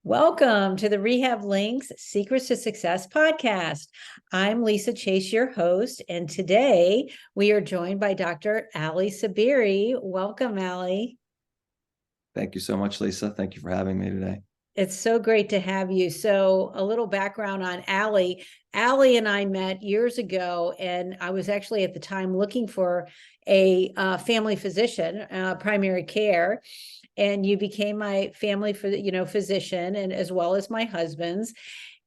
Welcome to the Rehab Links Secrets to Success podcast. I'm Lisa Chase, your host, and today we are joined by Dr. Ali Saberi. Welcome, Ali. Thank you so much, Lisa. Thank you for having me today. It's so great to have you. So a little background on Ali. Ali and I met years ago, and I was actually at the time looking for a family physician, primary care. And you became my family physician, and as well as my husband's.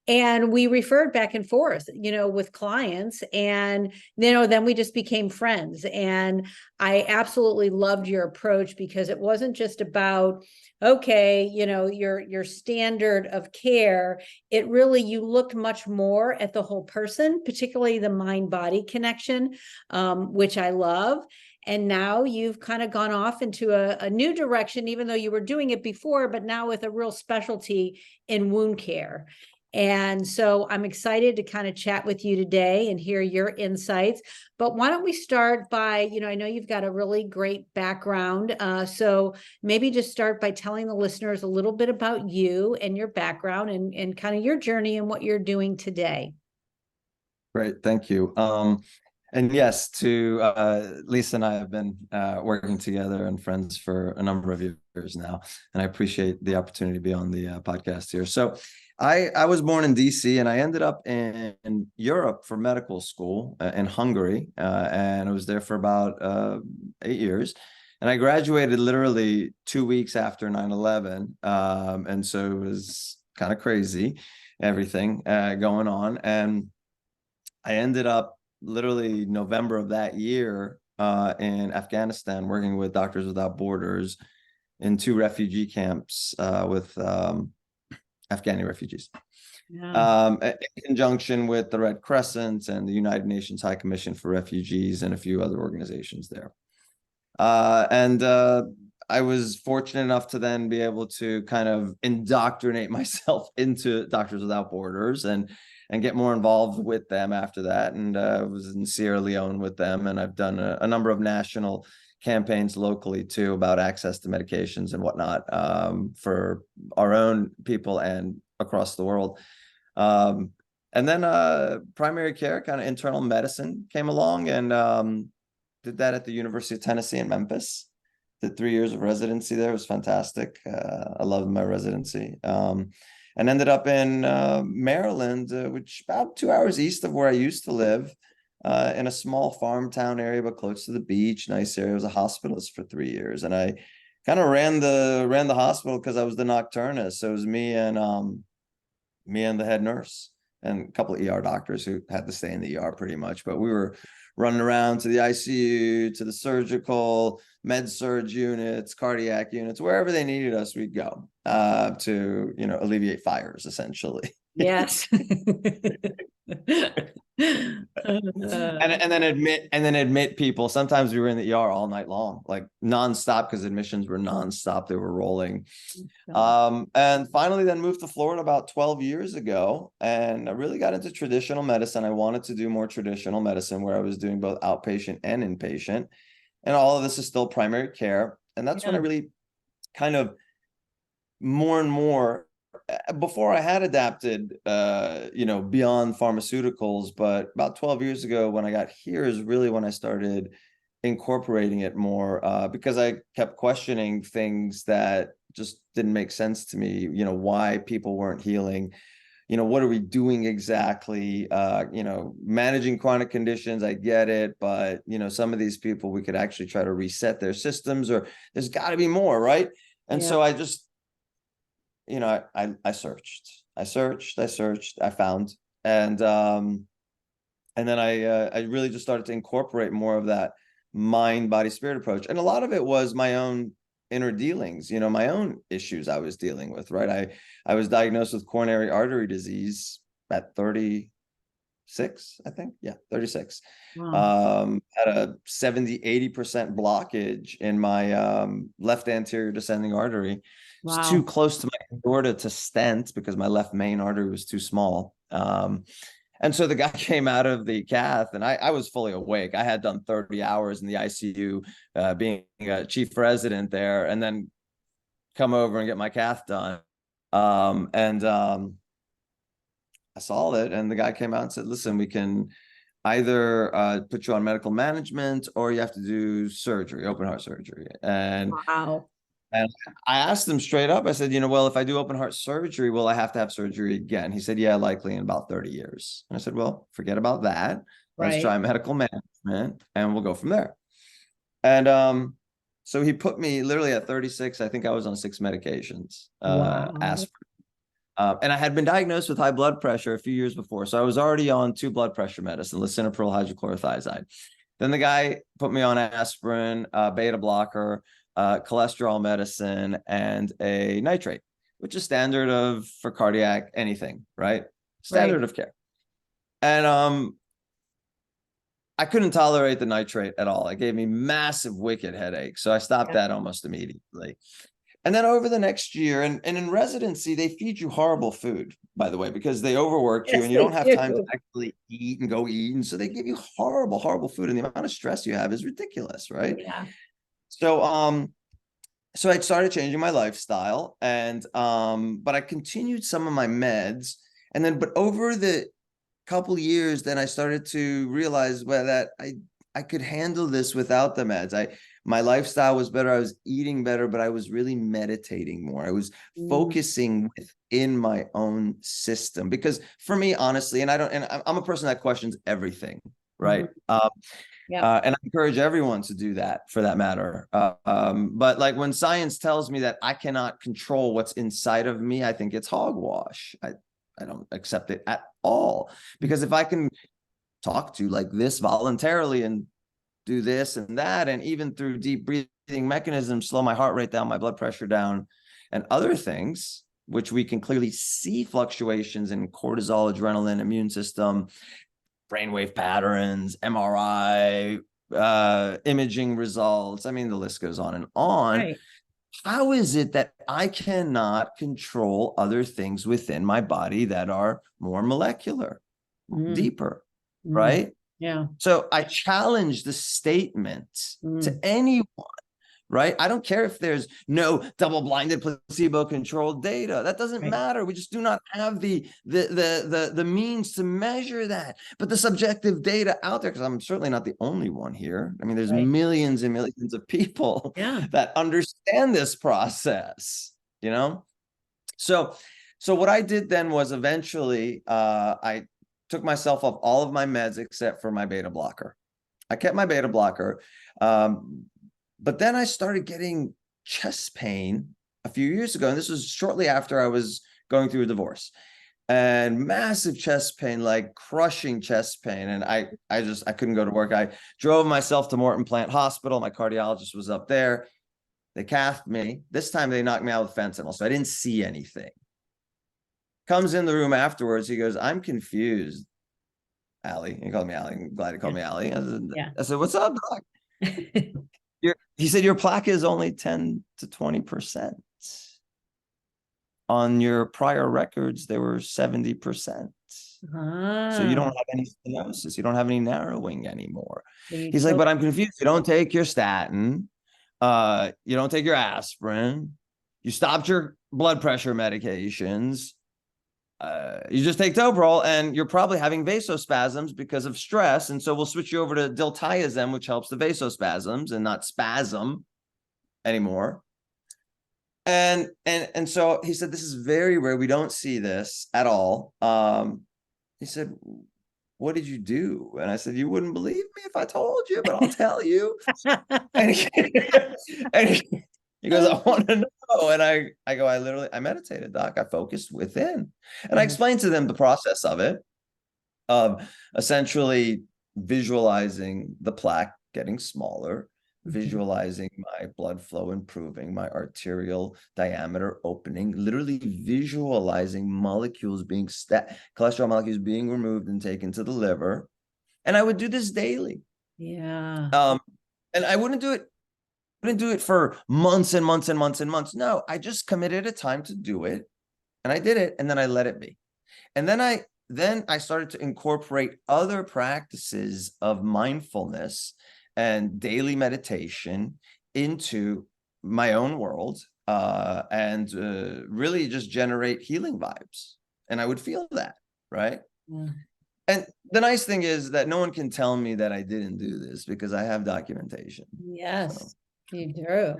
And we referred back and forth, with clients, and then we just became friends. And I absolutely loved your approach because it wasn't just about, okay, your standard of care. It really, you looked much more at the whole person, particularly the mind-body connection, which I love. And now you've kind of gone off into a new direction, even though you were doing it before, but now with a real specialty in wound care. And so I'm excited to kind of chat with you today and hear your insights. But why don't we start by, I know you've got a really great background. So maybe just start by telling the listeners a little bit about you and your background and kind of your journey and what you're doing today. Great. Thank you. And yes, Lisa and I have been working together and friends for a number of years now, and I appreciate the opportunity to be on the podcast here. So I was born in DC, and I ended up in Europe for medical school in Hungary, and I was there for about 8 years. And I graduated literally 2 weeks after 9/11, and so it was kind of crazy, everything going on. And I ended up literally November of that year in Afghanistan, working with Doctors Without Borders in 2 refugee camps with Afghani refugees, in conjunction with the Red Crescent and the United Nations High Commission for Refugees and a few other organizations there. And I was fortunate enough to then be able to kind of indoctrinate myself into Doctors Without Borders and get more involved with them after that. And I was in Sierra Leone with them, and I've done a number of national campaigns locally too about access to medications and whatnot for our own people and across the world. And then primary care, kind of internal medicine came along, and did that at the University of Tennessee in Memphis. Did 3 years of residency there. It was fantastic. I loved my residency. And ended up in Maryland, which about 2 hours east of where I used to live, in a small farm town area, but close to the beach, nice area. I was a hospitalist for 3 years, and I kind of ran the hospital because I was the nocturnist. So it was me and the head nurse and a couple of ER doctors who had to stay in the ER pretty much. But we were running around to the ICU, to the surgical, med-surg units, cardiac units, wherever they needed us, we'd go to, alleviate fires, essentially. Yes. And then admit people. Sometimes we were in the ER all night long, like nonstop, because admissions were nonstop. They were rolling. And finally then moved to Florida about 12 years ago, and I really got into traditional medicine. I wanted to do more traditional medicine where I was doing both outpatient and inpatient. And all of this is still primary care. And that's when I really kind of more and more, before I had adapted, beyond pharmaceuticals, but about 12 years ago when I got here is really when I started incorporating it more, because I kept questioning things that just didn't make sense to me, why people weren't healing. What are we doing exactly? Managing chronic conditions, I get it, but, some of these people, we could actually try to reset their systems, or there's got to be more, right? And so I just, I searched, I found, and then I really just started to incorporate more of that mind, body, spirit approach. And a lot of it was my own inner dealings, my own issues I was dealing with, right? I was diagnosed with coronary artery disease at 36, I think. Yeah, 36. Wow. Had a 70-80% blockage in my left anterior descending artery. Wow. It was too close to my aorta to stent because my left main artery was too small. And so the guy came out of the cath, and I was fully awake. I had done 30 hours in the ICU, being a chief resident there, and then come over and get my cath done. I saw it, and the guy came out and said, listen, we can either put you on medical management, or you have to do surgery, open heart surgery. Wow. And I asked him straight up, I said, well, if I do open heart surgery, will I have to have surgery again? He said, yeah, likely in about 30 years. And I said, well, forget about that. Let's Right. try medical management and we'll go from there. And so he put me literally at 36. I think I was on 6 medications, Wow. aspirin. And I had been diagnosed with high blood pressure a few years before. So I was already on 2 blood pressure medicine, lisinopril, hydrochlorothiazide. Then the guy put me on aspirin, beta blocker, cholesterol medicine, and a nitrate, which is standard of for cardiac anything, right? Standard Right. of care. And I couldn't tolerate the nitrate at all. It gave me massive wicked headaches. So I stopped Yeah. that almost immediately. And then over the next year, and in residency, they feed you horrible food, by the way, because they overworked you Yes, and you they don't have time to do. actually eat and go eat. And so they give you horrible, horrible food. And the amount of stress you have is ridiculous, right? Yeah. So I started changing my lifestyle, and but I continued some of my meds. And then, but over the couple years, then I started to realize, well, that I could handle this without the meds. My lifestyle was better. I was eating better, but I was really meditating more. I was Mm. focusing within my own system, because for me, honestly, and I'm a person that questions everything, right? Mhm. Yep. And I encourage everyone to do that, for that matter. But like when science tells me that I cannot control what's inside of me, I think it's hogwash. I don't accept it at all, because if I can talk to like this voluntarily and do this and that, and even through deep breathing mechanisms, slow my heart rate down, my blood pressure down, and other things, which we can clearly see fluctuations in cortisol, adrenaline, immune system, brainwave patterns, MRI, imaging results. I mean, the list goes on and on. Right. How is it that I cannot control other things within my body that are more molecular, Mm. deeper, Mm. right? Yeah. So I challenge the statement to Mm. anyone, right? I don't care if there's no double-blinded, placebo-controlled data. That doesn't Right. matter. We just do not have the means to measure that. But the subjective data out there, because I'm certainly not the only one here. I mean, there's Right. millions and millions of people Yeah. that understand this process, you know? So what I did then was eventually I took myself off all of my meds except for my beta blocker. I kept my beta blocker. But then I started getting chest pain a few years ago. And this was shortly after I was going through a divorce, and massive chest pain, like crushing chest pain. And I couldn't go to work. I drove myself to Morton Plant Hospital. My cardiologist was up there. They cathed me. This time they knocked me out with fentanyl. So I didn't see anything. Comes in the room afterwards. He goes, I'm confused, Allie. He called me Allie. I'm glad he called Yeah. me Allie. Yeah. I said, what's up, doc? He said, your plaque is only 10 to 20%. On your prior records, they were 70%. So you don't Ah, have any stenosis. You don't have any narrowing anymore. you He's like, killed. but I'm confused. You don't take your statin. You don't take your aspirin. You stopped your blood pressure medications. You just take Toprol, and you're probably having vasospasms because of stress. And so we'll switch you over to diltiazem, which helps the vasospasms and not spasm anymore. And so he said, this is very rare. We don't see this at all. He said, what did you do? And I said, you wouldn't believe me if I told you, but I'll tell you. And he goes, I want to know. And I go, I meditated, doc. I focused within. And I Mhm. explained to them the process of it, of essentially visualizing the plaque getting smaller, Mhm. visualizing my blood flow improving, my arterial diameter opening, literally visualizing molecules being cholesterol molecules being removed and taken to the liver. And I would do this daily. Yeah. And I wouldn't do it for months and months and months and months. No, I just committed a time to do it, and I did it, and then I let it be. And then I started to incorporate other practices of mindfulness and daily meditation into my own world. and really just generate healing vibes. And I would feel that, right? Yeah. And the nice thing is that no one can tell me that I didn't do this because I have documentation. Yes, So. you do.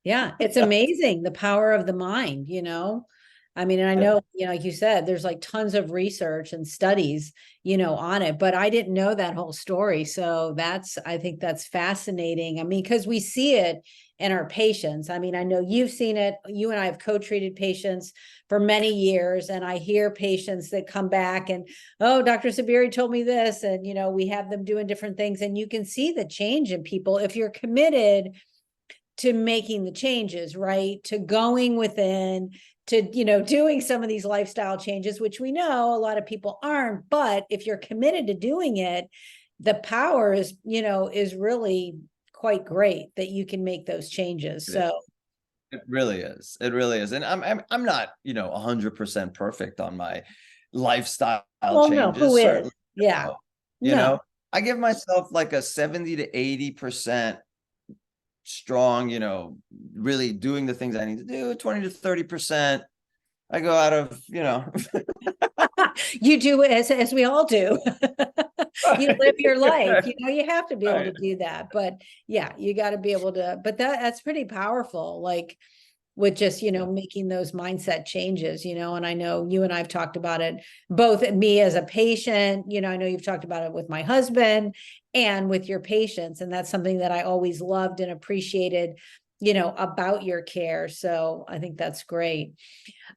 Yeah, it's amazing the power of the mind, you know. I mean, and I know, you know, like you said, there's like tons of research and studies, you know, on it, but I didn't know that whole story. So I think that's fascinating. I mean, because we see it in our patients. I mean, I know you've seen it. You and I have co-treated patients for many years, and I hear patients that come back and, oh, Dr. Saberi told me this, and, you know, we have them doing different things, and you can see the change in people if you're committed to making the changes, right? To going within, to, you know, doing some of these lifestyle changes, which we know a lot of people aren't, but if you're committed to doing it, the power is, you know, is really quite great that you can make those changes. So It really is. It really is. And I'm not, 100% perfect on my lifestyle well, no, who changes, is? certainly. Yeah. No. You No. know, I give myself like a 70 to 80% strong, really doing the things I need to do, 20 to 30%. I go out of, You do as we all do. You live your life, you know, you have to be able to right. do that. But yeah, you got to be able to, but that's pretty powerful. Like with just, you know, Yeah. making those mindset changes, you know, and I know you and I've talked about it, both me as a patient, you know, I know you've talked about it with my husband and with your patients. And that's something that I always loved and appreciated, you know, about your care. So I think that's great.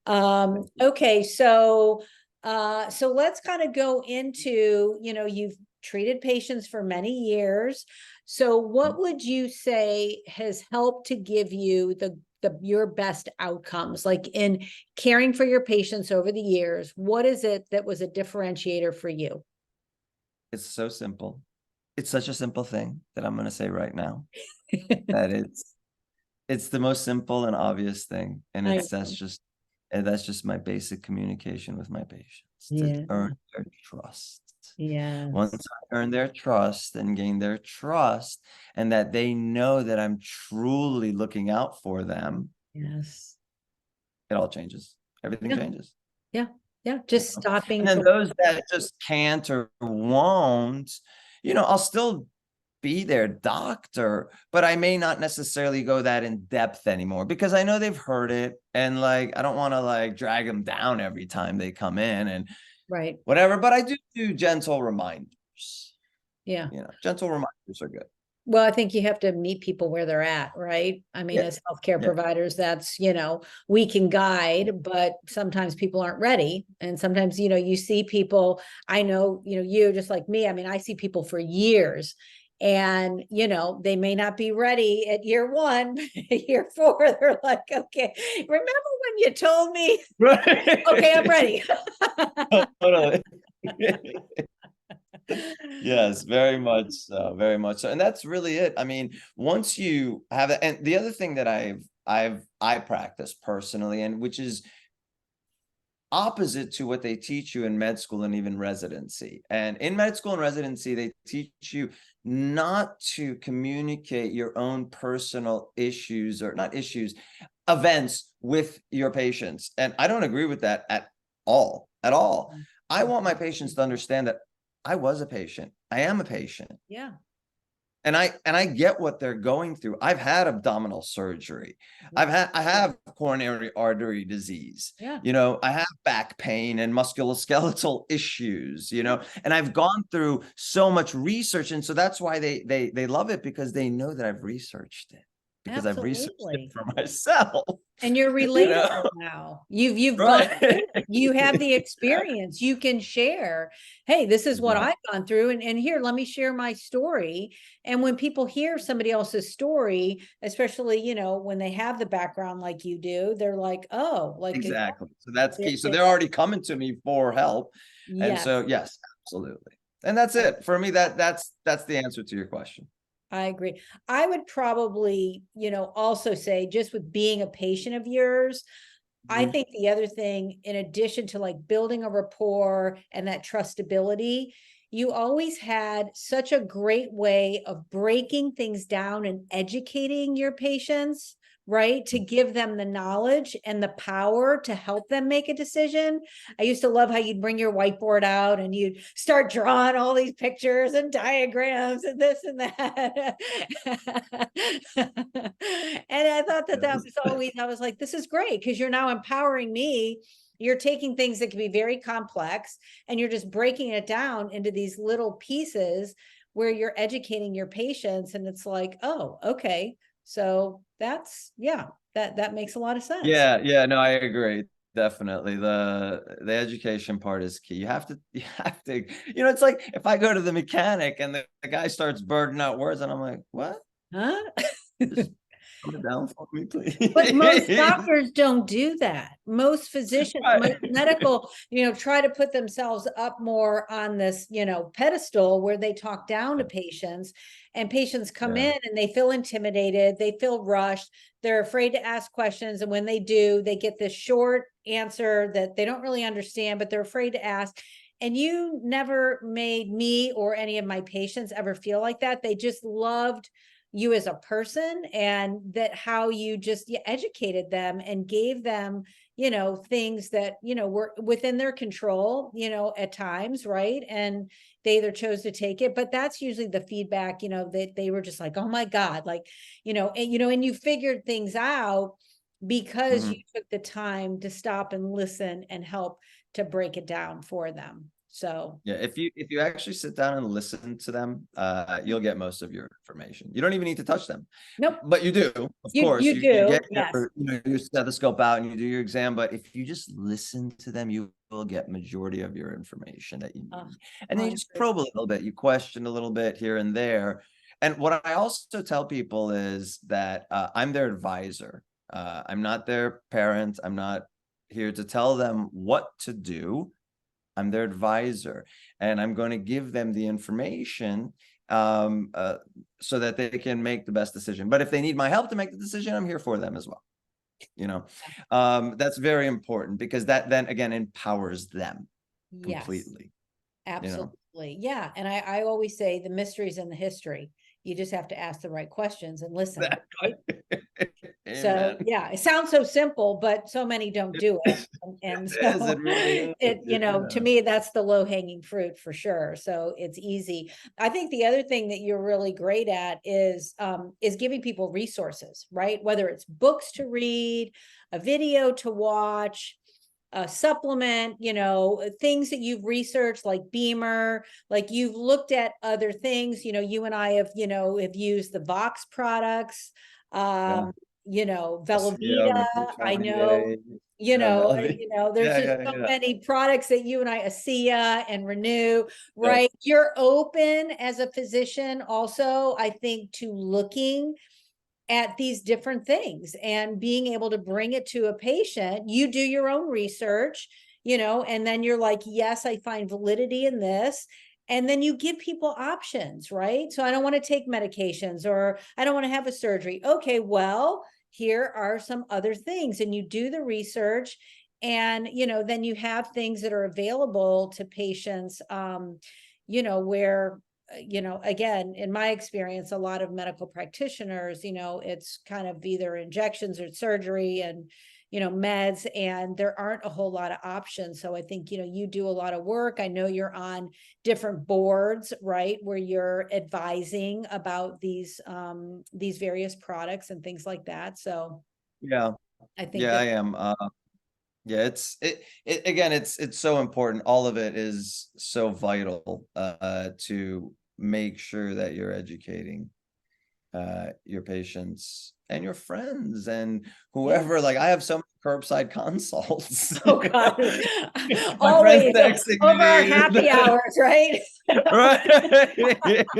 Okay, so let's kind of go into, you know, you've treated patients for many years. So what would you say has helped to give you the your best outcomes, like in caring for your patients over the years? What is it that was a differentiator for you? It's so simple. It's such a simple thing that I'm going to say right now that it's the most simple and obvious thing. And I that's just my basic communication with my patients to yeah, earn their trust. Once yes, I earn their trust and gain their trust, and that they know that I'm truly looking out for them, yes, it all changes. Everything yeah, changes. yeah, yeah. You Just know? stopping And then to those that just can't or won't, I'll still be their doctor, but I may not necessarily go that in depth anymore because I know they've heard it. And like, I don't want to like drag them down every time they come in and right. whatever, but I do gentle reminders. Yeah. Gentle reminders are good. Well, I think you have to meet people where they're at, right? I mean, Yeah. as healthcare Yeah. providers, that's, you know, we can guide, but sometimes people aren't ready. And sometimes, you know, you see people, I know, you know, you just like me. I mean, I see people for years and, you know, they may not be ready at year one, year four, they're like, okay, remember when you told me, okay, I'm Right. ready. Totally. Yes, very much so, very much so. And that's really it. I mean, once you have it, and the other thing that I practice personally, and which is opposite to what they teach you in med school and even residency. And in med school and residency, they teach you not to communicate your own personal issues, or not issues, events with your patients. And I don't agree with that at all, at all. I want my patients to understand that I was a patient. I am a patient. Yeah. And I get what they're going through. I've had abdominal surgery. I have coronary artery disease. Yeah. I have back pain and musculoskeletal issues, and I've gone through so much research. And so that's why they love it, because they know that I've researched it, because I've researched it Absolutely. for myself. And you're you know, relatable now. You've gone right. through it. You have the experience. You can share, hey, this is what Exactly. I've gone through. And here, let me share my story. And when people hear somebody else's story, especially, you know, when they have the background like you do, they're like, oh, like Exactly. So that's key. So it, they're already coming to me for help. And yes, so, yes, absolutely. And that's it for me. That's the answer to your question. I agree. I would probably, you know, also say just with being a patient of yours, I Mhm. think the other thing, in addition to like building a rapport and that trustability, you always had such a great way of breaking things down and educating your patients, right? To give them the knowledge and the power to help them make a decision. I used to love how you'd bring your whiteboard out and you'd start drawing all these pictures and diagrams and this and that. And I thought that that was always, I was like, this is great because you're now empowering me. You're taking things that can be very complex and you're just breaking it down into these little pieces where you're educating your patients. And it's like, oh, okay. So that's, yeah, that makes a lot of sense. Yeah, no, I agree. Definitely. The education part is key. You have to, it's like if I go to the mechanic and the guy starts burning out words and I'm like, what? Huh? Just calm it down for me, please. But most doctors don't do that. Most physicians, most medical, try to put themselves up more on this, pedestal where they talk down to patients, and patients come in and they feel intimidated, they feel rushed, they're afraid to ask questions. And when they do, they get this short answer that they don't really understand, but they're afraid to ask. And you never made me or any of my patients ever feel like that. They just loved you as a person, and that how you just educated them and gave them, things that, were within their control, at times, right? And they either chose to take it, but that's usually the feedback, that they were just like, oh my God, like, and you figured things out because you took the time to stop and listen and help to break it down for them. So yeah, if you actually sit down and listen to them, you'll get most of your information. You don't even need to touch them. nope, But you do, of course. you You do, get yes. your stethoscope out and you do your exam. But if you just listen to them, you will get majority of your information that you need. And then you just probe a little bit, you question a little bit here and there. And what I also tell people is that I'm their advisor. I'm not their parent. I'm not here to tell them what to do. I'm their advisor, and I'm going to give them the information so that they can make the best decision. But if they need my help to make the decision, I'm here for them as well. That's very important because that then again empowers them completely. Absolutely. Yeah. And I always say the mystery's in the history. You just have to ask the right questions and listen. Right? So yeah, it sounds so simple, but so many don't do it. And so it really is. to me, that's the low hanging fruit for sure. So it's easy. I think the other thing that you're really great at is giving people resources, right? Whether it's books to read, a video to watch, a supplement, things that you've researched like Beamer, like you've looked at other things, you and I have, have used the Vox products, Velveeta, I know, there's just so many products that you and I, ASEA and Renew, right? You're open as a physician also, I think, to looking at these different things and being able to bring it to a patient. You do your own research, and then you're like, yes, I find validity in this. And then you give people options, right? So I don't want to take medications, or I don't want to have a surgery. Okay, well, here are some other things. And you do the research, and, then you have things that are available to patients, where, again, in my experience, a lot of medical practitioners, it's kind of either injections or surgery and, meds, and there aren't a whole lot of options. So I think, you do a lot of work. I know you're on different boards, right, where you're advising about these various products and things like that. So yeah, I think I am. Yeah, it's so important. All of it is so vital to make sure that you're educating your patients and your friends and whoever. Like I have so many curbside consults. Oh God, My always friends texting over our me. happy hours, right? Right.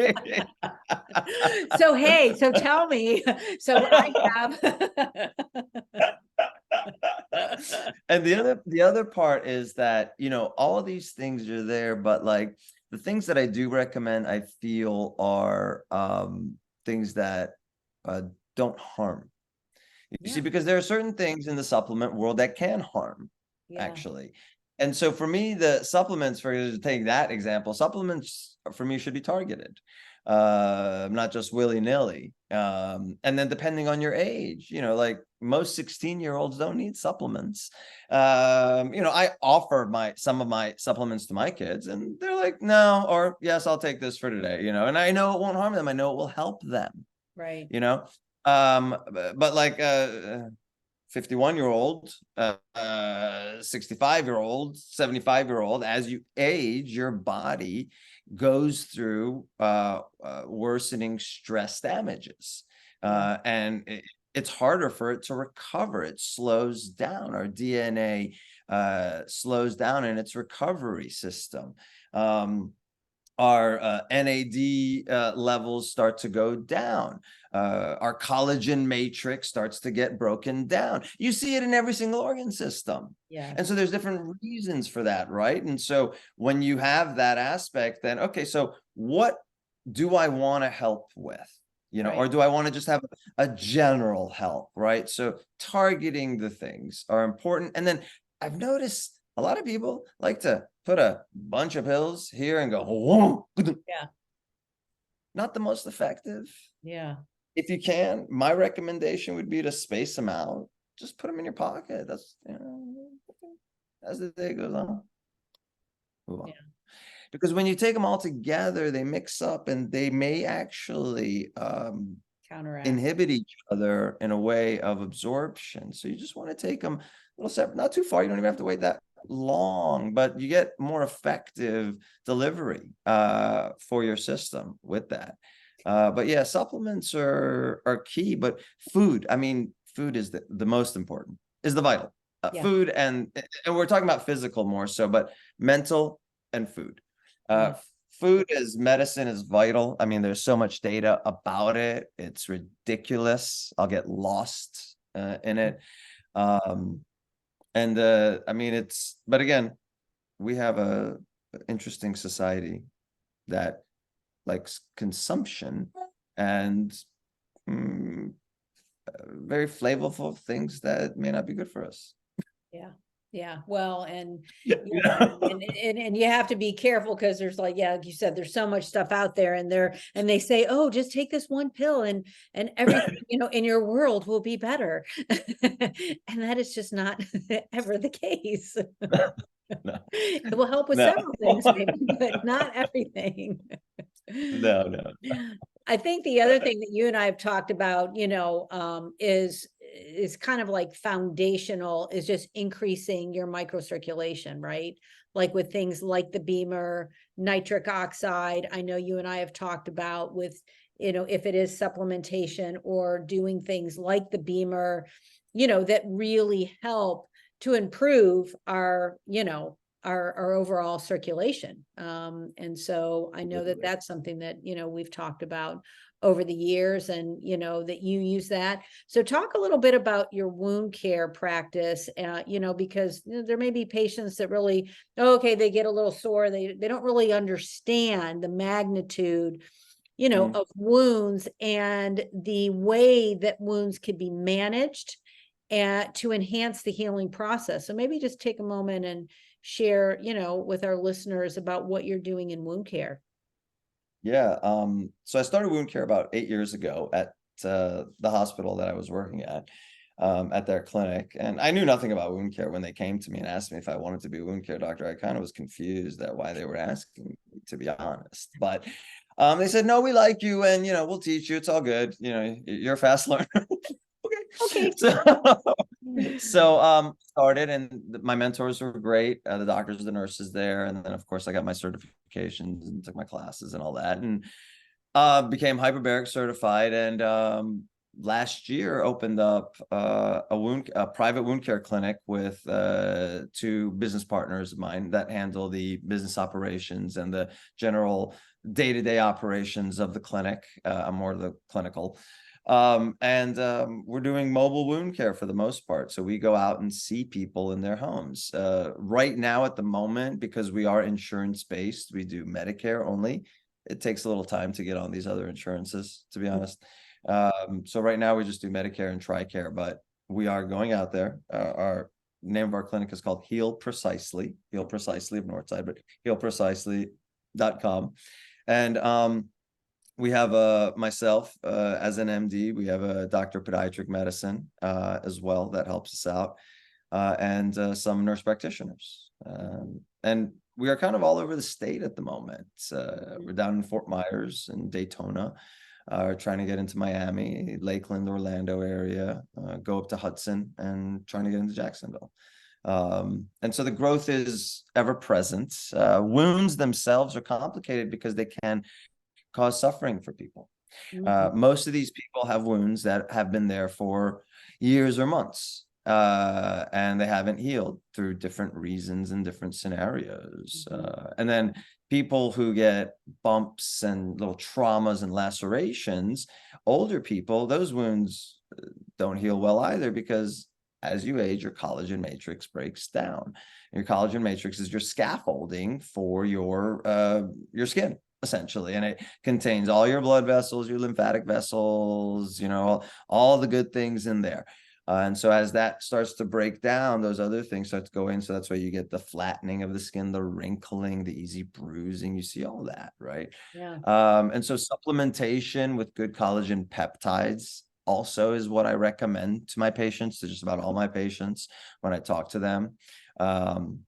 So hey, so tell me. So I have. And the other part is that all of these things are there, but like the things that I do recommend, I feel are things that don't harm. You see, because there are certain things in the supplement world that can harm, actually. And so for me, the supplements, for to take that example, supplements for me should be targeted. not just willy-nilly. And then depending on your age, you know, like most 16-year-olds don't need supplements. You know, I offer some of my supplements to my kids and they're like, no, or yes, I'll take this for today, you know, and I know it won't harm them. I know it will help them, Right. you know. But like 51-year-old, 65-year-old, 75-year-old, as you age, your body goes through worsening stress damages. And it's harder for it to recover. It slows down. Our DNA slows down in its recovery system. Our NAD levels start to go down. Our collagen matrix starts to get broken down. You see it in every single organ system. Yeah. And so there's different reasons for that, right? And so when you have that aspect, then, okay, so what do I want to help with? You know, Right. or do I want to just have a general help, right? So targeting the things are important. And then I've noticed a lot of people like to put a bunch of pills here and go, whoa. Yeah. Not the most effective. Yeah. If you can, my recommendation would be to space them out. Just put them in your pocket. That's, you know, as the day goes on. Move on. Yeah. Because when you take them all together, they mix up and they may actually Counteract. inhibit each other in a way of absorption. So you just want to take them a little separate, not too far. You don't even have to wait that long, but you get more effective delivery for your system with that. But yeah, supplements are key, but food, I mean, food is the most important, is the vital. Yeah. Food and we're talking about physical more so, but mental and food. Food as medicine is vital. I mean, there's so much data about it. It's ridiculous. I'll get lost in it. And I mean, but again, we have a interesting society that likes consumption and very flavorful things that may not be good for us. Yeah. Yeah. Well, and and you have to be careful because there's like you said, there's so much stuff out there and they say, oh, just take this one pill and everything, you know, in your world will be better. And that is just not ever the case. No. It will help with No. several things, maybe, but not everything. No. I think the other thing that you and I have talked about, you know, is kind of like foundational, is just increasing your microcirculation, right? Like with things like the Beamer, nitric oxide. I know you and I have talked about with, you know, if it is supplementation or doing things like the Beamer, you know, that really help to improve our, you know, our overall circulation. And so I know that that's something that, you know, we've talked about over the years and, you know, that you use that. So talk a little bit about your wound care practice, you know, because there may be patients that really, okay, they get a little sore. They don't really understand the magnitude, you know, of wounds and the way that wounds can be managed and to enhance the healing process. So maybe just take a moment and share, you know, with our listeners about what you're doing in wound care. Yeah. So I started wound care about 8 years ago at the hospital that I was working at their clinic. And I knew nothing about wound care when they came to me and asked me if I wanted to be a wound care doctor. I kind of was confused at why they were asking me, to be honest. But they said, no, we like you and, you know, we'll teach you. It's all good. You know, you're a fast learner. Okay. So started and my mentors were great, the doctors, the nurses there, and then of course I got my certifications and took my classes and all that, and became hyperbaric certified, and last year opened up a private wound care clinic with 2 business partners of mine that handle the business operations and the general day-to-day operations of the clinic. I'm more of the clinical. We're doing mobile wound care for the most part. So we go out and see people in their homes. Right now at the moment, because we are insurance based, we do Medicare only. It takes a little time to get on these other insurances, to be honest. So right now we just do Medicare and TRICARE, but we are going out there. Our name of our clinic is called HealPrecisely of Northside, but HealPrecisely.com. And we have myself as an MD, we have a doctor of pediatric medicine as well that helps us out, and some nurse practitioners. And we are kind of all over the state at the moment. We're down in Fort Myers and Daytona, trying to get into Miami, Lakeland, Orlando area, go up to Hudson, and trying to get into Jacksonville. And so the growth is ever present. Wounds themselves are complicated because they can cause suffering for people. Most of these people have wounds that have been there for years or months, and they haven't healed through different reasons and different scenarios. And then people who get bumps and little traumas and lacerations, older people, those wounds don't heal well either, because as you age, your collagen matrix breaks down. Your collagen matrix is your scaffolding for your skin, essentially, and it contains all your blood vessels, your lymphatic vessels, you know, all the good things in there. And so as that starts to break down, those other things start to go in. So that's why you get the flattening of the skin, the wrinkling, the easy bruising. You see all that, right? Yeah. And so supplementation with good collagen peptides also is what I recommend to my patients, to just about all my patients when I talk to them. And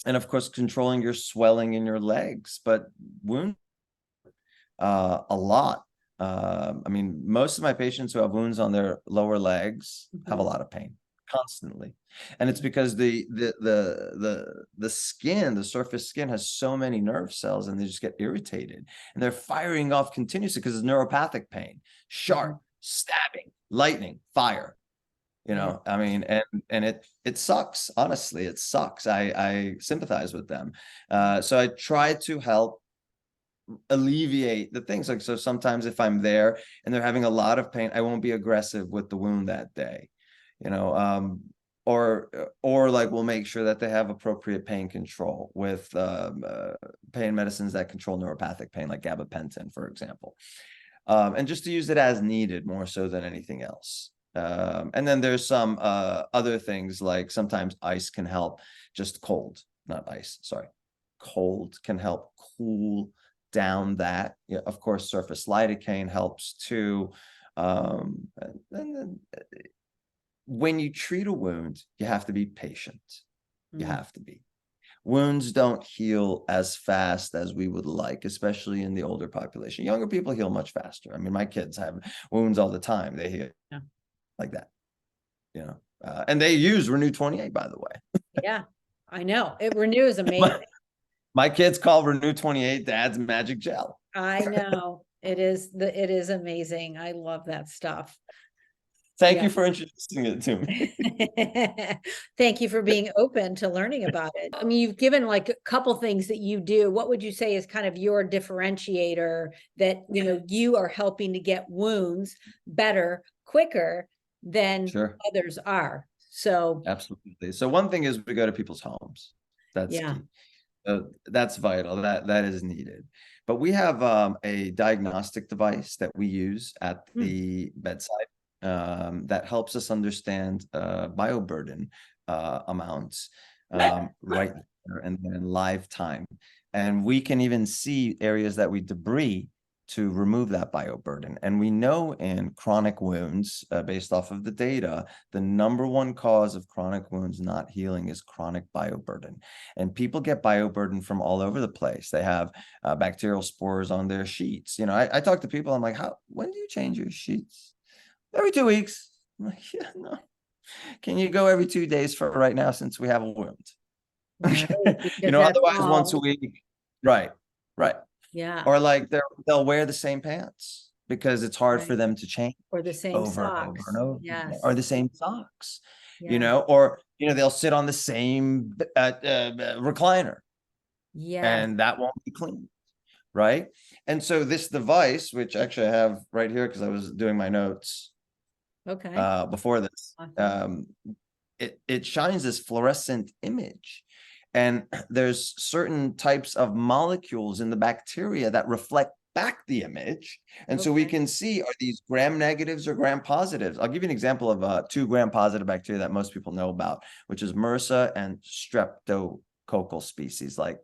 of course, controlling your swelling in your legs, but wound a lot. I mean, most of my patients who have wounds on their lower legs have a lot of pain constantly, and it's because the skin, the surface skin, has so many nerve cells, and they just get irritated, and they're firing off continuously because it's neuropathic pain, sharp, stabbing, lightning, fire. You know, I mean, and it sucks. Honestly, it sucks. I sympathize with them. So I try to help alleviate the things. Like, so sometimes if I'm there and they're having a lot of pain, I won't be aggressive with the wound that day, you know, or like we'll make sure that they have appropriate pain control with pain medicines that control neuropathic pain, like gabapentin, for example, and just to use it as needed more so than anything else. And then there's some other things, like sometimes ice can help, just cold, not ice, sorry, cold can help cool down that. Yeah, of course, surface lidocaine helps too. And then when you treat a wound, you have to be patient. You have to be. Wounds don't heal as fast as we would like, especially in the older population. Younger people heal much faster. I mean, my kids have wounds all the time. They heal like that, you know. And they use Renew 28, by the way. Yeah, I know. It renews amazing. My kids call Renew 28 Dad's magic gel. I know. It is amazing. I love that stuff. Thank you for introducing it to me. Thank you for being open to learning about it. I mean, you've given like a couple things that you do. What would you say is kind of your differentiator that, you know, you are helping to get wounds better, quicker than others are? So absolutely. So one thing is we go to people's homes. That's key. That's vital. That is needed. But we have a diagnostic device that we use at the bedside that helps us understand bioburden amounts right there and then in live time. And we can even see areas that we debris to remove that bioburden. And we know in chronic wounds, based off of the data, the #1 cause of chronic wounds not healing is chronic bioburden. And people get bioburden from all over the place. They have bacterial spores on their sheets. You know, I talk to people, I'm like, when do you change your sheets? Every 2 weeks. I'm like, yeah, no. Can you go every 2 days for right now, since we have a wound? Right, you know, otherwise once a week. Right. Yeah. Or like they'll wear the same pants because it's hard for them to change. Or the same socks. And over. Yes. Or the same socks, you know, or, you know, they'll sit on the same recliner. And that won't be clean. Right. And so this device, which actually I have right here, because I was doing my notes before this, it shines this fluorescent image. And there's certain types of molecules in the bacteria that reflect back the image. And so we can see, are these gram negatives or gram positives? I'll give you an example of 2 gram positive bacteria that most people know about, which is MRSA and streptococcal species like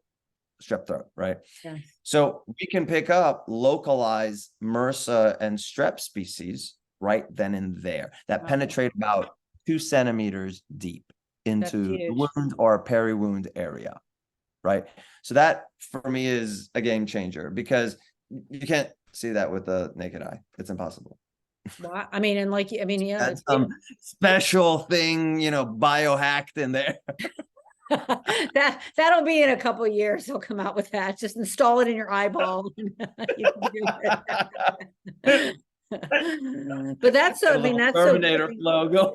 strep throat, right? Yes. So we can pick up localized MRSA and strep species right then and there that Wow. penetrate about 2 centimeters deep That's into the huge. wound or peri-wound area, right? So that for me is a game changer because you can't see that with the naked eye. It's impossible. Wow. I mean, and like, I mean, yeah, That's some special thing, biohacked in there. that'll be in a couple of years. They'll come out with that. Just install it in your eyeball. You can do it. But that's so, Got I a mean, little that's so good. Terminator flow going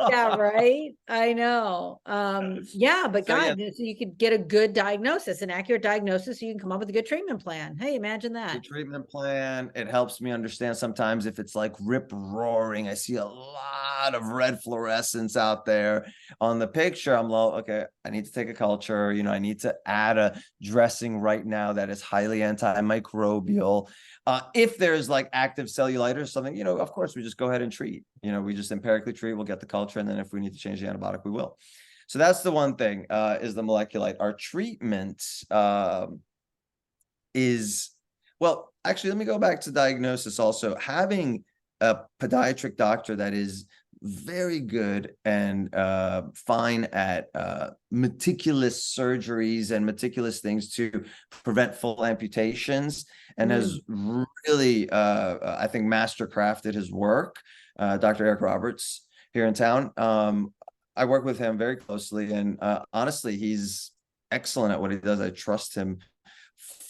Yeah, on. right. I know. Yeah, but So yeah, God, so you could get a good diagnosis, an accurate diagnosis, so you can come up with a good treatment plan. Hey, imagine the that. treatment plan, it helps me understand sometimes if it's like rip roaring. I see a lot of red fluorescence out there on the picture. I'm like, okay, I need to take a culture. I need to add a dressing right now that is highly antimicrobial. If there's like active cellulitis or something, of course, we just go ahead and treat. We just empirically treat, we'll get the culture. And then if we need to change the antibiotic, we will. So that's the one thing, is the moleculite. Our treatment is, well, actually, let me go back to diagnosis also. Having a podiatric doctor that is very good and fine at meticulous surgeries and meticulous things to prevent full amputations, and has really, I think, master crafted his work. Dr. Eric Roberts here in town. I work with him very closely, and honestly, he's excellent at what he does. I trust him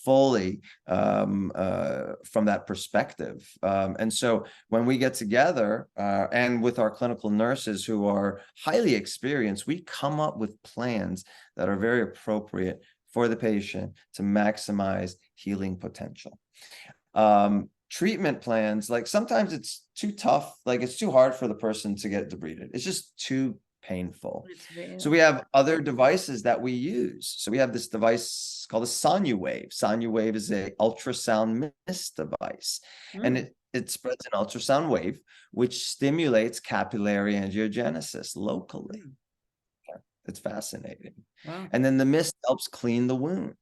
fully from that perspective. And so when we get together and with our clinical nurses who are highly experienced, we come up with plans that are very appropriate for the patient to maximize healing potential. Treatment plans, like sometimes it's too tough, like it's too hard for the person to get debrided. It's just too painful. So we have other devices that we use. So we have this device called a SonuWave. SonuWave is a ultrasound mist device, and it spreads an ultrasound wave, which stimulates capillary angiogenesis locally. It's fascinating. Wow. And then the mist helps clean the wound.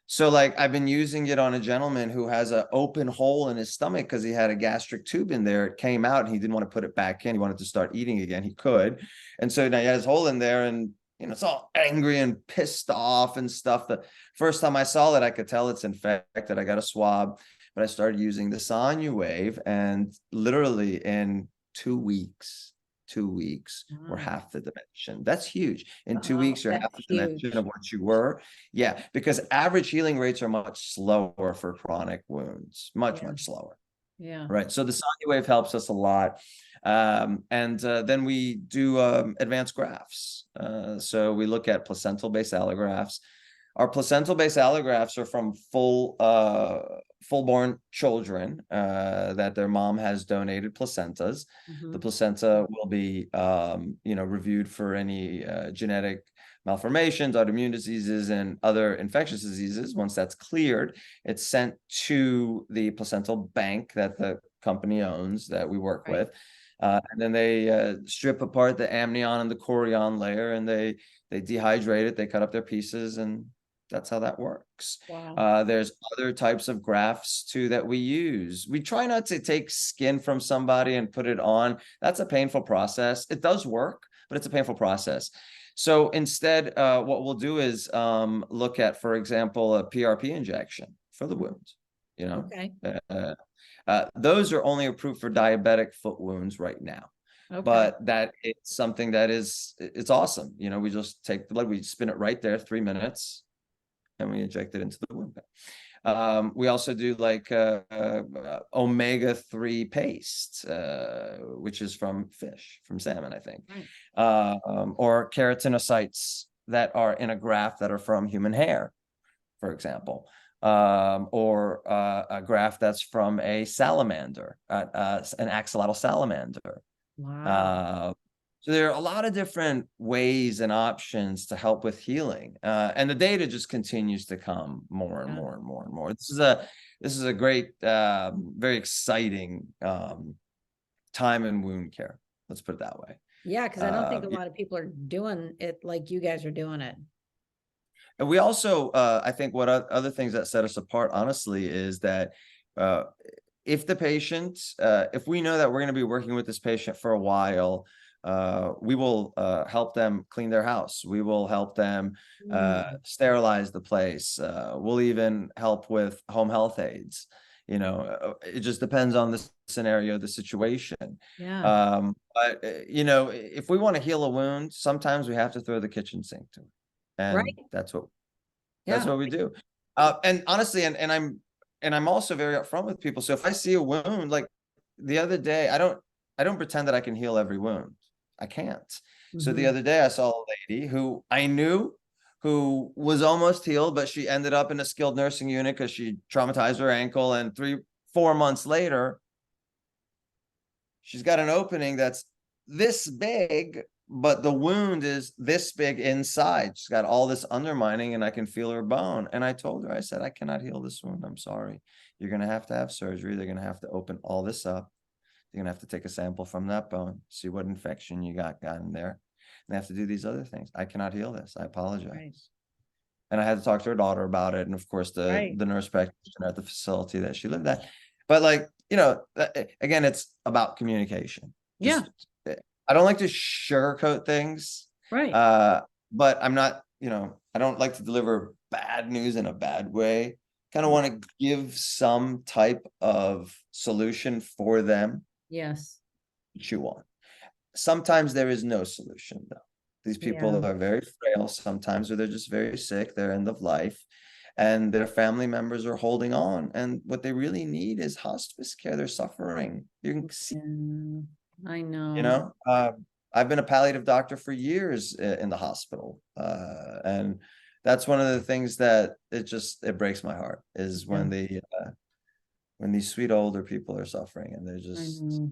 So like I've been using it on a gentleman who has an open hole in his stomach because he had a gastric tube in there. It came out and he didn't want to put it back in. He wanted to start eating again. He could. And so now he had his hole in there and, it's all angry and pissed off and stuff. The first time I saw it, I could tell it's infected. I got a swab, but I started using the SonuWave, and literally in 2 weeks, we're half the dimension. That's huge. In 2 weeks, you're half the dimension of what you were. Yeah, because average healing rates are much slower for chronic wounds, much slower. Yeah. Right. So the SonuWave helps us a lot. And then we do advanced grafts. So we look at placental-based allografts. Our placental-based allografts are from full-born children that their mom has donated placentas. The placenta will be, reviewed for any genetic malformations, autoimmune diseases, and other infectious diseases. Once that's cleared, it's sent to the placental bank that the company owns that we work with. And then they strip apart the amnion and the chorion layer, and they dehydrate it. They cut up their pieces, and that's how that works. Wow. There's other types of grafts too that we use. We try not to take skin from somebody and put it on. That's a painful process. It does work, but it's a painful process. So instead, what we'll do is look at, for example, a PRP injection for the wound. Okay. Those are only approved for diabetic foot wounds right now. Okay. But that it's something that it's awesome. We just take the blood, we spin it right there, 3 minutes, and we inject it into the wound. We also do like omega-3 paste, which is from fish, from salmon, I think. Or keratinocytes that are in a graft that are from human hair, for example. Or a graft that's from a salamander, an axolotl salamander. Wow. So there are a lot of different ways and options to help with healing, and the data just continues to come more and more and more and more. This is a great, very exciting time in wound care. Let's put it that way. Yeah, because I don't think a lot of people are doing it like you guys are doing it. And we also, I think what other things that set us apart, honestly, is that if the patient, if we know that we're going to be working with this patient for a while, we will help them clean their house. We will help them sterilize the place. We'll even help with home health aides. You know, it just depends on the scenario, the situation. Yeah. But you know, if we want to heal a wound, sometimes we have to throw the kitchen sink to it, and Right. that's Yeah. what we do. And honestly, and I'm also very upfront with people. So if I see a wound, like the other day, I don't pretend that I can heal every wound. I can't. So the Mhm. other day I saw a lady who I knew who was almost healed, but she ended up in a skilled nursing unit because she traumatized her ankle. And 4 months later, she's got an opening that's this big, but the wound is this big inside. She's got all this undermining, and I can feel her bone. And I told her, I said, I cannot heal this wound. I'm sorry. You're going to have surgery. They're going to have to open all this up. You're going to have to take a sample from that bone, see what infection you got in there. And they have to do these other things. I cannot heal this. I apologize. Right. And I had to talk to her daughter about it. And of course, the Right. nurse practitioner at the facility that she lived at. But like, you know, again, it's about communication. Yeah. Just, I don't like to sugarcoat things. Right. But I'm not, you know, I don't like to deliver bad news in a bad way. Kind of want to give some type of solution for them Yes. to chew on. Sometimes there is no solution, though. These Yeah. people are very frail sometimes, or they're just very sick, they're end of life, and their family members are holding on. And what they really need is hospice care. They're suffering. You can see, Yeah. I you know. know, I've been a palliative doctor for years in the hospital. And that's one of the things that it breaks my heart is Yeah. when these sweet older people are suffering and they're I just, know.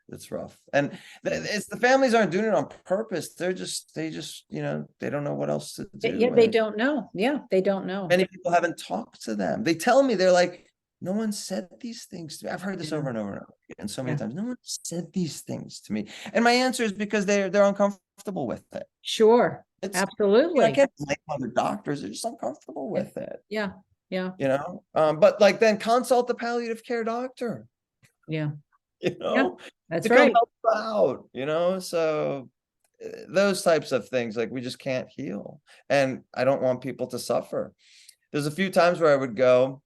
it's rough. And it's the families aren't doing it on purpose. They just, you know, they don't know what else to Yeah, do. they And don't know. Yeah, they don't know. many people haven't talked to them. They tell me, they're like, no one said these things to me. I've heard this Yeah. over and over and over again so many Yeah. times. No one said these things to me. And my answer is because they're uncomfortable with it. Sure. It's, you know, I Absolutely. can't blame other doctors. They're just uncomfortable Yeah. with it, Yeah. Yeah. you know? But like then consult the palliative care doctor, Yeah. you Yeah. know, That's to come right. help you out, you know? So those types of things, like we just can't heal. And I don't want people to suffer. There's a few times where I would go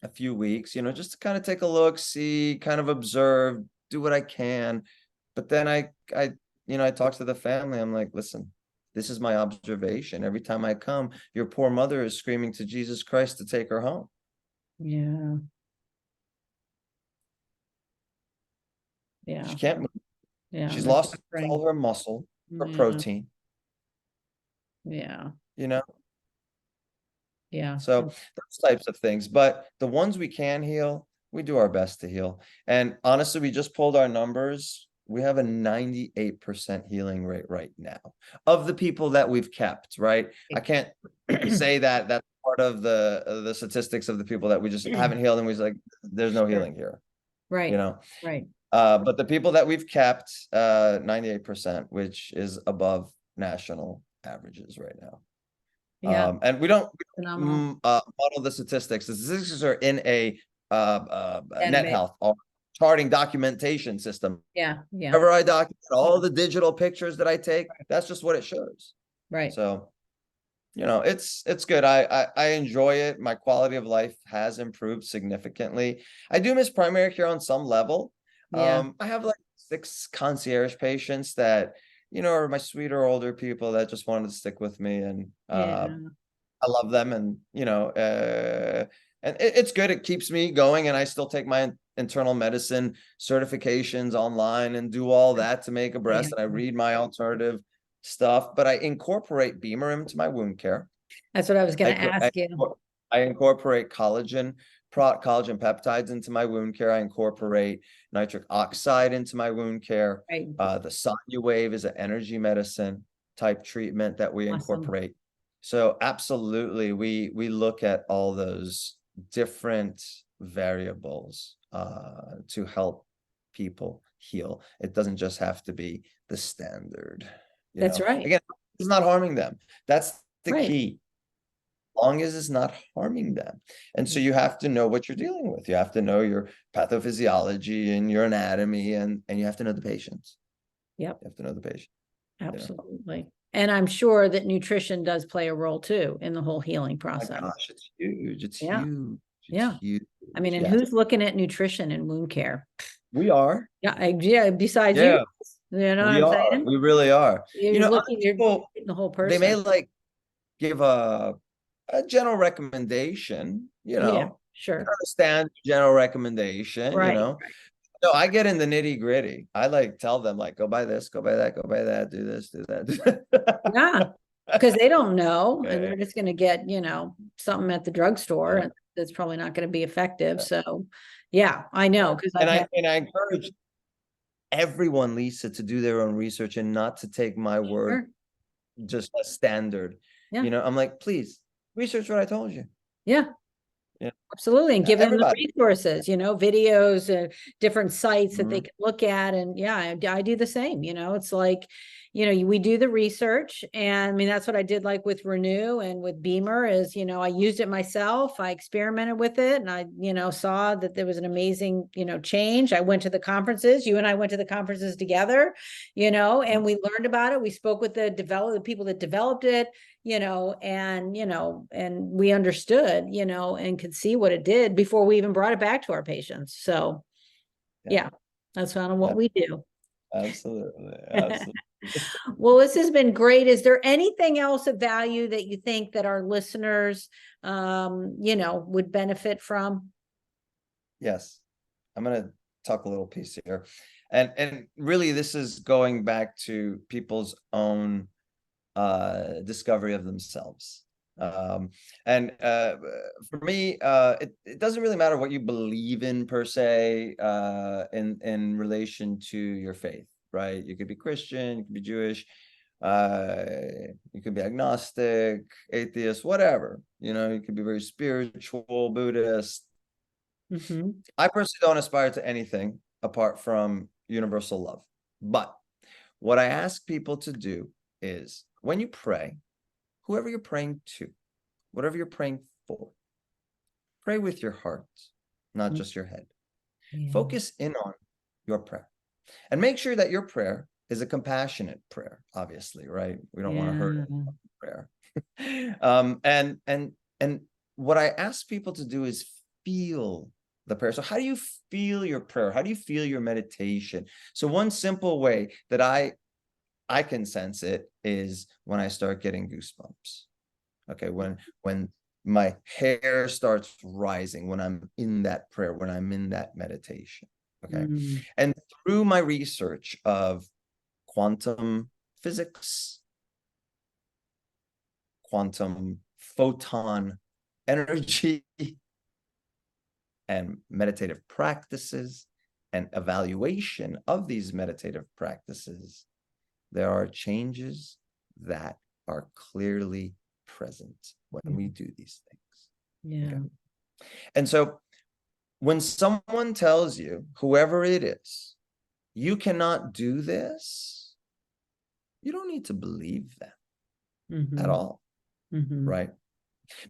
a few weeks, you know, just to kind of take a look, see, kind of observe, do what I can. But then you know, I talk to the family. I'm like, listen, this is my observation. Every time I come, your poor mother is screaming to Jesus Christ to take her home. Yeah. She Yeah. can't move. Yeah. She's They're lost suffering. all her muscle, her Yeah. protein, Yeah. you know. Yeah. So those types of things. But the ones we can heal, we do our best to heal. And honestly, we just pulled our numbers. We have a 98% healing rate right now of the people that we've kept, right? I can't say that that's part of the statistics of the people that we just haven't healed, and we like, there's no Sure. healing here, you Right. know. Right. But the people that we've kept, 98%, which is above national averages right now. Yeah. And we don't Phenomenal. model the statistics. The statistics are in a net Database. health or charting documentation system. Yeah. Yeah. Whenever I document all the digital pictures that I take, that's just what it shows. Right. So, you know, it's good. I enjoy it. My quality of life has improved significantly. I do miss primary care on some level. Yeah. I have like 6 concierge patients that, you know, are my sweeter older people that just wanted to stick with me, and Yeah. I love them, and you know, and it's good. It keeps me going, and I still take my internal medicine certifications online and do all that to make abreast. And I read my alternative stuff, but I incorporate Beamer into my wound care. That's what I was going I, to I, ask you. I incorporate collagen peptides into my wound care. I incorporate nitric oxide into my wound care. Right. The SinuWave is an energy medicine type treatment that we Awesome. incorporate. So absolutely, we look at all those different variables to help people heal. It doesn't just have to be the standard, you That's know. right. Again, it's not harming them. That's the Right. key. long as it's not harming them. And so you have to know what you're dealing with. You have to know your pathophysiology and your anatomy, and you have to know the patients. Yep. You have to know the patient. Absolutely. And I'm sure that nutrition does play a role too in the whole healing Oh my process. gosh, it's huge. It's Yeah. huge. It's Yeah. huge. I mean, and Yes. who's looking at nutrition and wound care? We are. Yeah, besides Yeah. you know what We I'm are. saying? We really are. You're You know, other looking, you're people, getting the whole they may person. like give a general recommendation, you Yeah, know, sure. understand general recommendation, you Right. know. No, I get in the nitty gritty. I like tell them like, go buy this, go buy that, go buy that, do this, do that. Do that. Yeah. Because they don't know, and Okay. they're just going to get, something at the drugstore, Yeah. and that's probably not going to be effective. So, yeah, I know, because And I've had. I encourage everyone, Lisa, to do their own research and not to take my word Sure. just as standard. Yeah. You know, I'm like, please research what I told you. Yeah. Yeah. Absolutely. And give them the Everybody. resources, videos, different sites that they Mhm. can look at. And yeah, I do the same, it's like, we do the research. And I mean, that's what I did like with Renew and with Beamer is, I used it myself. I experimented with it, and I, saw that there was an amazing, change. I went to the conferences. You and I went to the conferences together, and we learned about it. We spoke with the people that developed it, and we understood, and could see what it did before we even brought it back to our patients. So yeah, that's kind of what we do. Absolutely. Absolutely. Well, this has been great. Is there anything else of value that you think that our listeners, would benefit from? Yes. I'm going to talk a little piece here. And really this is going back to people's own discovery of themselves. And for me, it doesn't really matter what you believe in per se, in relation to your faith, right? You could be Christian, you could be Jewish, you could be agnostic, atheist, whatever, you could be very spiritual, Buddhist. I personally don't aspire to anything apart from universal love. But what I ask people to do is when you pray, whoever you're praying to, whatever you're praying for, pray with your heart, not just your head. Yeah. Focus in on your prayer and make sure that your prayer is a compassionate prayer, obviously, right? We don't want to hurt prayer. And what I ask people to do is feel the prayer. So how do you feel your prayer? How do you feel your meditation? So one simple way that I can sense it is when I start getting goosebumps. Okay, when my hair starts rising, when I'm in that prayer, when I'm in that meditation. Okay. And through my research of quantum physics, quantum photon energy, and meditative practices and evaluation of these meditative practices, there are changes that are clearly present when we do these things. Yeah. Okay? And so when someone tells you, whoever it is, you cannot do this, you don't need to believe them at all, right?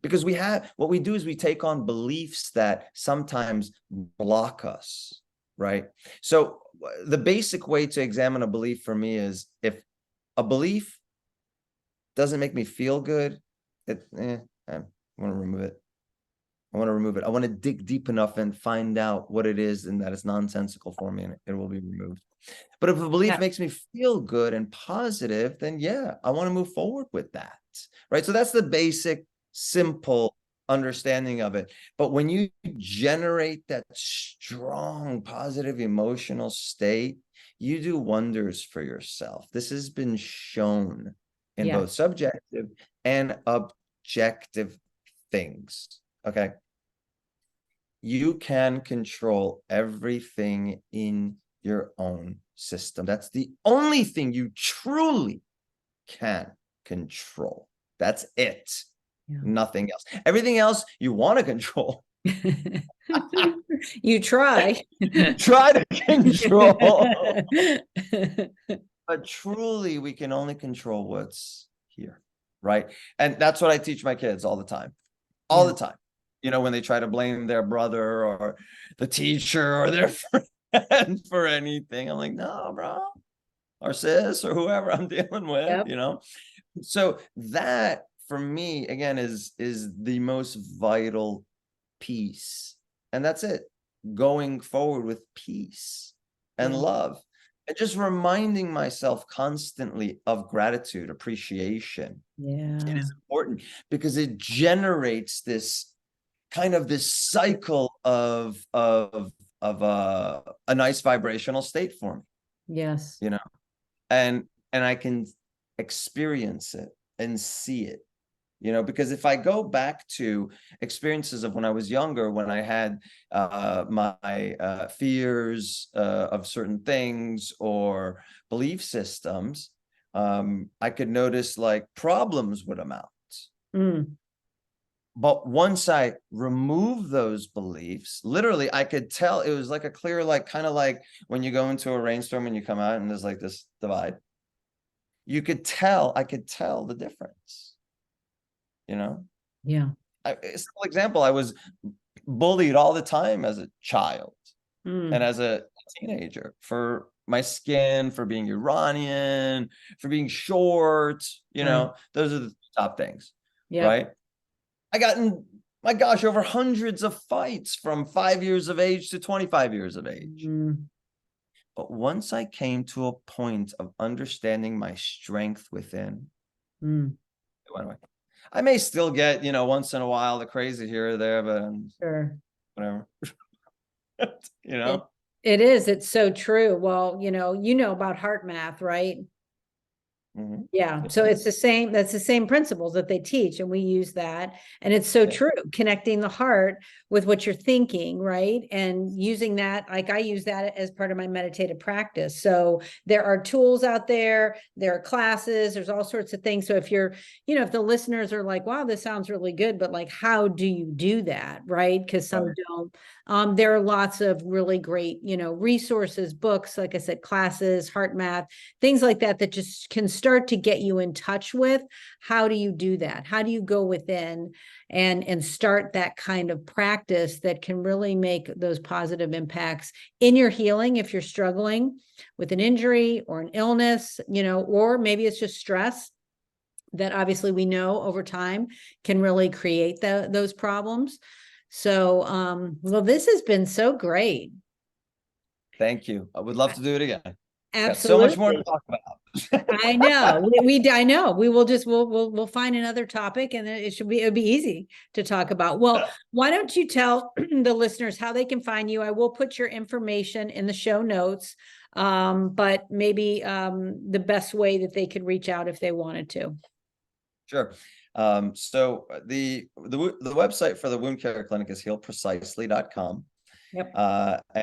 Because what we do is we take on beliefs that sometimes block us, right? So the basic way to examine a belief for me is if a belief doesn't make me feel good, I want to remove it. I want to remove it. I want to dig deep enough and find out what it is and that it's nonsensical for me, and it will be removed. But if a belief makes me feel good and positive, then yeah, I want to move forward with that, right? So that's the basic, simple understanding of it. But when you generate that strong, positive emotional state, you do wonders for yourself. This has been shown in both subjective and objective things. Okay. You can control everything in your own system. That's the only thing you truly can control. That's it. Nothing else. Everything else you want to control. You try. Try to control. But truly, we can only control what's here. right? And that's what I teach my kids all the time, all the time. You know, when they try to blame their brother or the teacher or their friend for anything, I'm like, no, bro, or sis or whoever I'm dealing with, Yep. you know? So that for me, again, is the most vital piece. And that's it. Going forward with peace and Right. love. And just reminding myself constantly of gratitude, appreciation. It Yeah. is important because it generates this kind of this cycle of a nice vibrational state for me, Yes. you know, and I can experience it and see it, you know, because if I go back to experiences of when I was younger, when I had my fears of certain things or belief systems, I could notice like problems would amount. Mm. But once I remove those beliefs, literally, I could tell it was like a clear, like kind of like when you go into a rainstorm and you come out and there's like this divide. You could tell, I could tell the difference, you know? Yeah. A simple example, I was bullied all the time as a child and Mm. as a teenager for my skin, for being Iranian, for being short, you Right. know, those are the top things, Yep. right? I got in, my gosh, over hundreds of fights from 5 years of age to 25 years of age. Mm. But once I came to a point of understanding my strength within, Mm. it went away. I may still get, you know, once in a while the crazy here or there, but Sure. whatever, you It know? it is. It's so true. Well, you know about heart math, right? Mhm. Yeah, so Yeah, it's the same, that's the same principles that they teach, and we use that. And it's so yeah, true, connecting the heart with what you're thinking, right? And using that, like I use that as part of my meditative practice. So there are tools out there are classes, there's all sorts of things. So if if the listeners are like, wow, this sounds really good, but like, how do you do that, right? Because some right. don't. There are lots of really great, resources, books, like I said, classes, heart math, things like that, that just can start to get you in touch with how do you do that? How do you go within and start that kind of practice that can really make those positive impacts in your healing if you're struggling with an injury or an illness, or maybe it's just stress that obviously we know over time can really create those problems. So, well, this has been so great. Thank you. I would love to do it again. Got so much more to Absolutely. talk about. I know. I know. We will just we'll find another topic, and it'll be easy to talk about. Well, why don't you tell the listeners how they can find you? I will put your information in the show notes. But maybe the best way that they could reach out if they wanted to. Sure. So the website for the wound care clinic is healprecisely.com. Yep.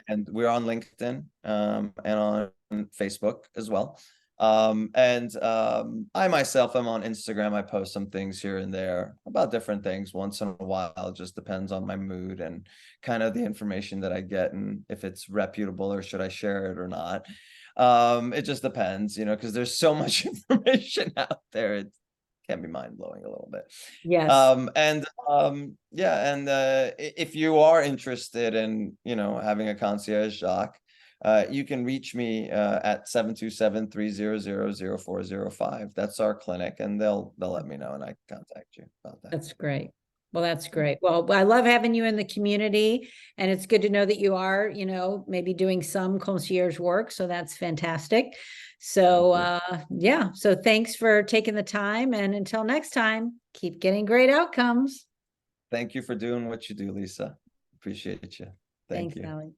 And we're on LinkedIn and on Facebook as well. I myself am on Instagram. I post some things here and there about different things once in a while. It just depends on my mood and kind of the information that I get and if it's reputable or should I share it or not. It just depends, you know, because there's so much information out there. It can be mind blowing a little bit. Yes. Yeah, and if you are interested in, you know, having a concierge doc, you can reach me at 727-300-0405. That's our clinic, and they'll let me know and I can contact you about that. That's great. Well, that's great. Well, I love having you in the community, and it's good to know that you are, maybe doing some concierge work. So that's fantastic. So, yeah. So thanks for taking the time. And until next time, keep getting great outcomes. Thank you for doing what you do, Lisa. Appreciate you. Thank Thanks, you. Allie.